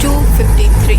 253,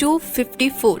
254,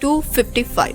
255,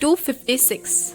256,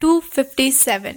257,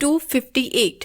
258,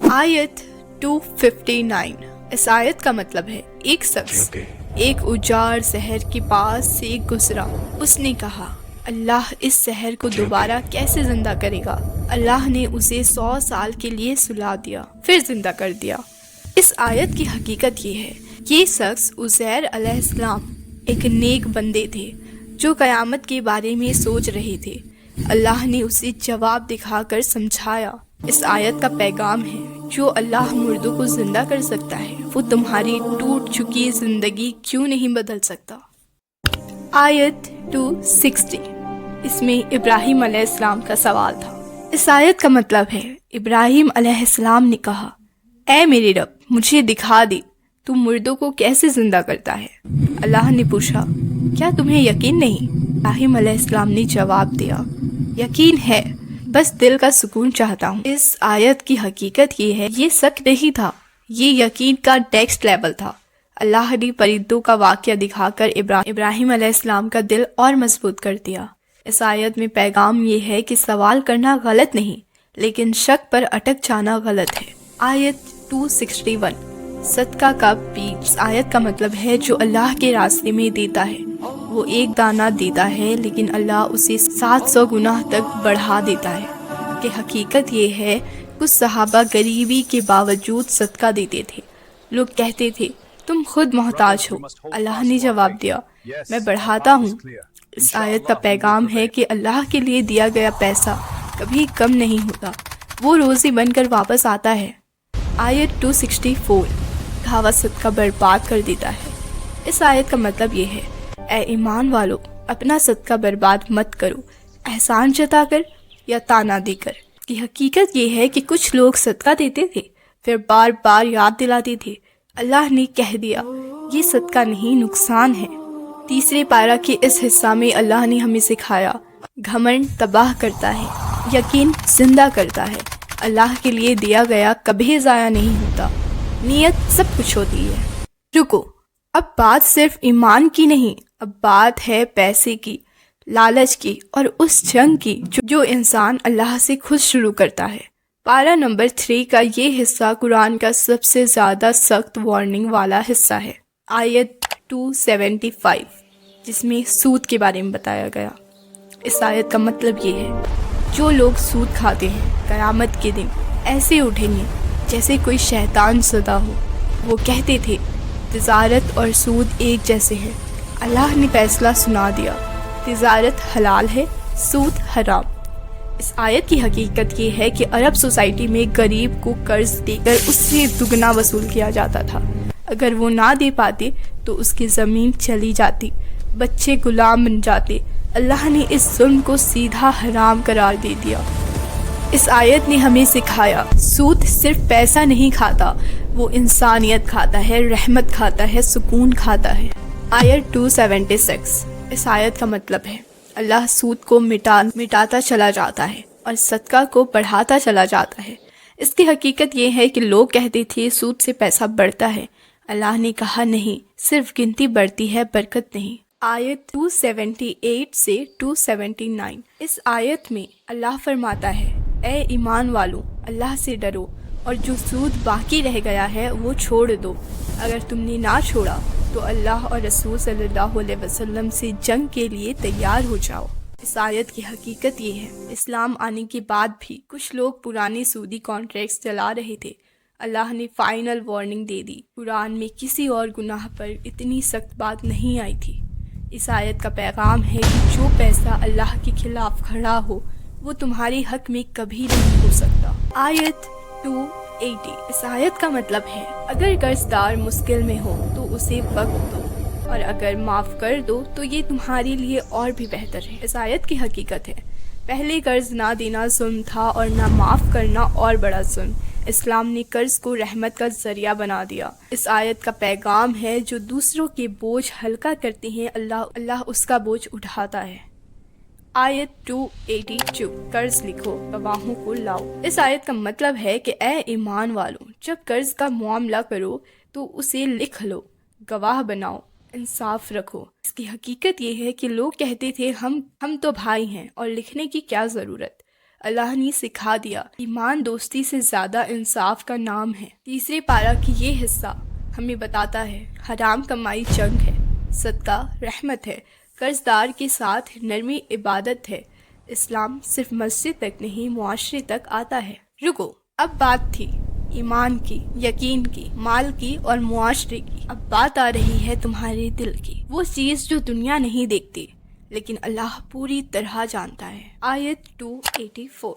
آیت 259، اس آیت کا مطلب ہے ایک شخص ایک اجاڑ شہر کے پاس سے گزرا، اس نے کہا اللہ اس شہر کو دوبارہ کیسے زندہ کرے گا؟ اللہ نے اسے 100 سال کے لیے سلا دیا، پھر زندہ کر دیا۔ اس آیت کی حقیقت یہ ہے، یہ شخص عزیر علیہ السلام ایک نیک بندے تھے جو قیامت کے بارے میں سوچ رہے تھے۔ اللہ نے اسے جواب دکھا کر سمجھایا۔ اس آیت کا پیغام ہے، جو اللہ مردوں کو زندہ کر سکتا ہے وہ تمہاری ٹوٹ چکی زندگی کیوں نہیں بدل سکتا؟ آیت 260، اس میں ابراہیم علیہ السلام کا سوال تھا۔ اس آیت کا مطلب ہے، ابراہیم علیہ السلام نے کہا اے میرے رب، مجھے دکھا دے تو مردوں کو کیسے زندہ کرتا ہے؟ اللہ نے پوچھا کیا تمہیں یقین نہیں؟ ابراہیم علیہ السلام نے جواب دیا یقین ہے، بس دل کا سکون چاہتا ہوں۔ اس آیت کی حقیقت یہ ہے، یہ شک نہیں تھا، یہ یقین کا نیکسٹ لیول تھا۔ اللہ نے پرندوں کا واقعہ دکھا کر ابراہیم علیہ السلام کا دل اور مضبوط کر دیا۔ اس آیت میں پیغام یہ ہے کہ سوال کرنا غلط نہیں، لیکن شک پر اٹک جانا غلط ہے۔ آیت 261، صدقہ کا بیج۔ اس آیت کا مطلب ہے جو اللہ کے راستے میں دیتا ہے وہ ایک دانہ دیتا ہے، لیکن اللہ اسے 700 گنا تک بڑھا دیتا ہے۔ کہ حقیقت یہ ہے، کچھ صحابہ غریبی کے باوجود صدقہ دیتے تھے۔ لوگ کہتے تھے تم خود محتاج ہو، اللہ نے جواب دیا میں بڑھاتا ہوں۔ اس آیت کا پیغام ہے کہ اللہ کے لیے دیا گیا پیسہ کبھی کم نہیں ہوتا، وہ روزی بن کر واپس آتا ہے۔ آیت 264، دھاوا صدقہ برباد کر دیتا ہے۔ اس آیت کا مطلب یہ ہے، اے ایمان والو، اپنا صدقہ برباد مت کرو، احسان جتا کر یا تانا دے کر۔ کی حقیقت یہ ہے کہ کچھ لوگ صدقہ دیتے تھے پھر بار بار یاد دلاتے تھے۔ اللہ نے کہہ دیا یہ صدقہ نہیں، نقصان ہے۔ تیسرے پارہ کے اس حصہ میں اللہ نے ہمیں سکھایا، گھمنڈ تباہ کرتا ہے، یقین زندہ کرتا ہے۔ اللہ کے لیے دیا گیا کبھی ضائع نہیں ہوتا، نیت سب کچھ ہوتی ہے۔ رکو، اب بات صرف ایمان کی نہیں، اب بات ہے پیسے کی، لالچ کی اور اس جنگ کی جو انسان اللہ سے خود شروع کرتا ہے۔ پارہ نمبر 3 کا یہ حصہ قرآن کا سب سے زیادہ سخت وارننگ والا حصہ ہے۔ آیت 275، جس میں سود کے بارے میں بتایا گیا۔ اس آیت کا مطلب یہ ہے، جو لوگ سود کھاتے ہیں قیامت کے دن ایسے اٹھیں گے جیسے کوئی شیطان زدہ ہو۔ وہ کہتے تھے تجارت اور سود ایک جیسے ہیں۔ اللہ نے فیصلہ سنا دیا، تجارت حلال ہے، سود حرام۔ اس آیت کی حقیقت یہ ہے کہ عرب سوسائٹی میں غریب کو قرض دے کر اس سے دگنا وصول کیا جاتا تھا۔ اگر وہ نہ دے پاتے تو اس کی زمین چلی جاتی، بچے غلام بن جاتے۔ اللہ نے اس ظلم کو سیدھا حرام قرار دے دیا۔ اس آیت نے ہمیں سکھایا، سود صرف پیسہ نہیں کھاتا، وہ انسانیت کھاتا ہے، رحمت کھاتا ہے، سکون کھاتا ہے۔ آیت 276، اس آیت کا مطلب ہے، اللہ سود کو مٹاتا چلا جاتا ہے اور صدقہ کو بڑھاتا چلا جاتا ہے۔ اس کی حقیقت یہ ہے کہ لوگ کہتے تھے سود سے پیسہ بڑھتا ہے۔ اللہ نے کہا نہیں، صرف گنتی بڑھتی ہے، برکت نہیں۔ آیت 278 سے 279، اس آیت میں اللہ فرماتا ہے اے ایمان والو، اللہ سے ڈرو اور جو سود باقی رہ گیا ہے وہ چھوڑ دو۔ اگر تم نے نہ چھوڑا تو اللہ اور رسول صلی اللہ علیہ وسلم سے جنگ کے لیے تیار ہو جاؤ۔ اس آیت کی حقیقت یہ ہے، اسلام آنے کے بعد بھی کچھ لوگ پرانے سودی کانٹریکٹس چلا رہے تھے۔ اللہ نے فائنل وارننگ دے دی۔ قرآن میں کسی اور گناہ پر اتنی سخت بات نہیں آئی تھی۔ اس آیت کا پیغام ہے کہ جو پیسہ اللہ کے خلاف کھڑا ہو وہ تمہارے حق میں کبھی نہیں ہو سکتا۔ آیت 280، اس آیت کا مطلب ہے، اگر قرض دار مشکل میں ہو تو اسے وقت دو اور اگر معاف کر دو تو یہ تمہارے لیے اور بھی بہتر ہے۔ اس آیت کی حقیقت ہے، پہلے قرض نہ دینا ظلم تھا اور نہ معاف کرنا اور بڑا ظلم۔ اسلام نے قرض کو رحمت کا ذریعہ بنا دیا۔ اس آیت کا پیغام ہے، جو دوسروں کے بوجھ ہلکا کرتے ہیں اللہ اس کا بوجھ اٹھاتا ہے۔ آیت 282، قرض لکھو، گواہوں کو لاؤ۔ اس آیت کا مطلب ہے کہ اے ایمان والو، جب قرض کا معاملہ کرو تو اسے لکھ لو، گواہ بناؤ، انصاف رکھو۔ اس کی حقیقت یہ ہے کہ لوگ کہتے تھے ہم تو بھائی ہیں اور لکھنے کی کیا ضرورت۔ اللہ نے سکھا دیا۔ ایمان دوستی سے زیادہ انصاف کا نام ہے۔ تیسرے پارہ کی یہ حصہ ہمیں بتاتا ہے حرام کمائی جنگ ہے، صدقہ رحمت ہے، قرض دار کے ساتھ نرمی عبادت ہے۔ اسلام صرف مسجد تک نہیں معاشرے تک آتا ہے۔ رکو، اب بات تھی ایمان کی، یقین کی، مال کی اور معاشرے کی۔ اب بات آ رہی ہے تمہارے دل کی، وہ چیز جو دنیا نہیں دیکھتی لیکن اللہ پوری طرح جانتا ہے۔ آیت 284،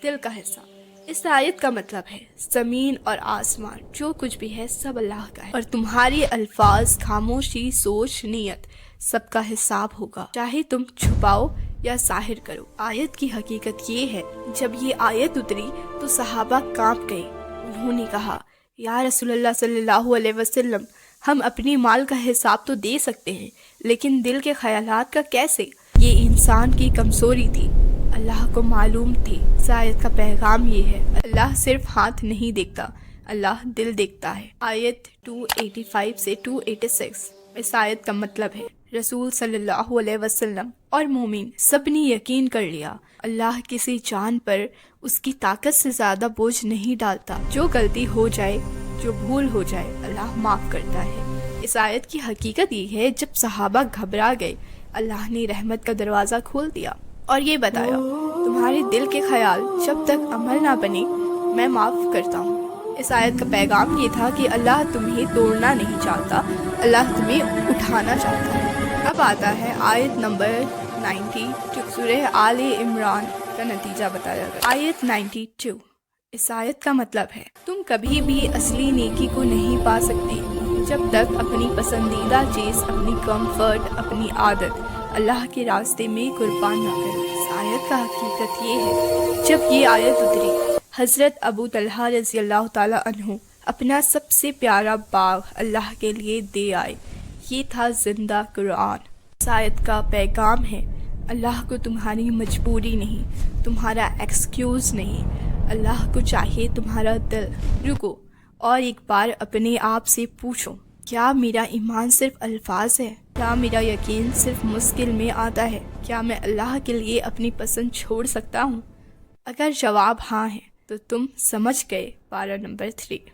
دل کا حصہ۔ اس آیت کا مطلب ہے زمین اور آسمان جو کچھ بھی ہے سب اللہ کا ہے، اور تمہاری الفاظ، خاموشی، سوچ، نیت سب کا حساب ہوگا، چاہے تم چھپاؤ یا ظاہر کرو۔ آیت کی حقیقت یہ ہے، جب یہ آیت اتری تو صحابہ کانپ گئے۔ انہوں نے کہا، یا رسول اللہ صلی اللہ علیہ وسلم، ہم اپنی مال کا حساب تو دے سکتے ہیں لیکن دل کے خیالات کا کیسے؟ یہ انسان کی کمزوری تھی، اللہ کو معلوم تھی۔ اس آیت کا پیغام یہ ہے، اللہ صرف ہاتھ نہیں دیکھتا، اللہ دل دیکھتا ہے۔ آیت 285 سے 286، اس آیت کا مطلب ہے رسول صلی اللہ علیہ وسلم اور مومن سب نے یقین کر لیا، اللہ کسی جان پر اس کی طاقت سے زیادہ بوجھ نہیں ڈالتا۔ جو غلطی ہو جائے، جو بھول ہو جائے، اللہ معاف کرتا ہے۔ اس آیت کی حقیقت یہ ہے، جب صحابہ گھبرا گئے اللہ نے رحمت کا دروازہ کھول دیا اور یہ بتایا، تمہارے دل کے خیال جب تک عمل نہ بنے میں معاف کرتا ہوں۔ اس آیت کا پیغام یہ تھا کہ اللہ تمہیں توڑنا نہیں چاہتا، اللہ تمہیں اٹھانا چاہتا ہے۔ اب آتا ہے آیت نمبر 92، سورہ آل عمران کا نتیجہ بتایا گیا۔ آیت 92، اس آیت کا مطلب ہے تم کبھی بھی اصلی نیکی کو نہیں پا سکتے جب تک اپنی پسندیدہ چیز، اپنی کمفرٹ، اپنی عادت اللہ کے راستے میں قربان نہ کرو۔ اس آیت کا حقیقت یہ ہے، جب یہ آیت اتری حضرت ابو طلحہ رضی اللہ تعالی عنہ اپنا سب سے پیارا باغ اللہ کے لیے دے آئے۔ یہ تھا زندہ قرآن۔ اس آیت کا پیغام ہے، اللہ کو تمہاری مجبوری نہیں، تمہارا ایکسکیوز نہیں، اللہ کو چاہیے تمہارا دل۔ رکو اور ایک بار اپنے آپ سے پوچھو، کیا میرا ایمان صرف الفاظ ہے؟ کیا میرا یقین صرف مشکل میں آتا ہے؟ کیا میں اللہ کے لیے اپنی پسند چھوڑ سکتا ہوں؟ اگر جواب ہاں ہے تو تم سمجھ گئے پارہ نمبر 3۔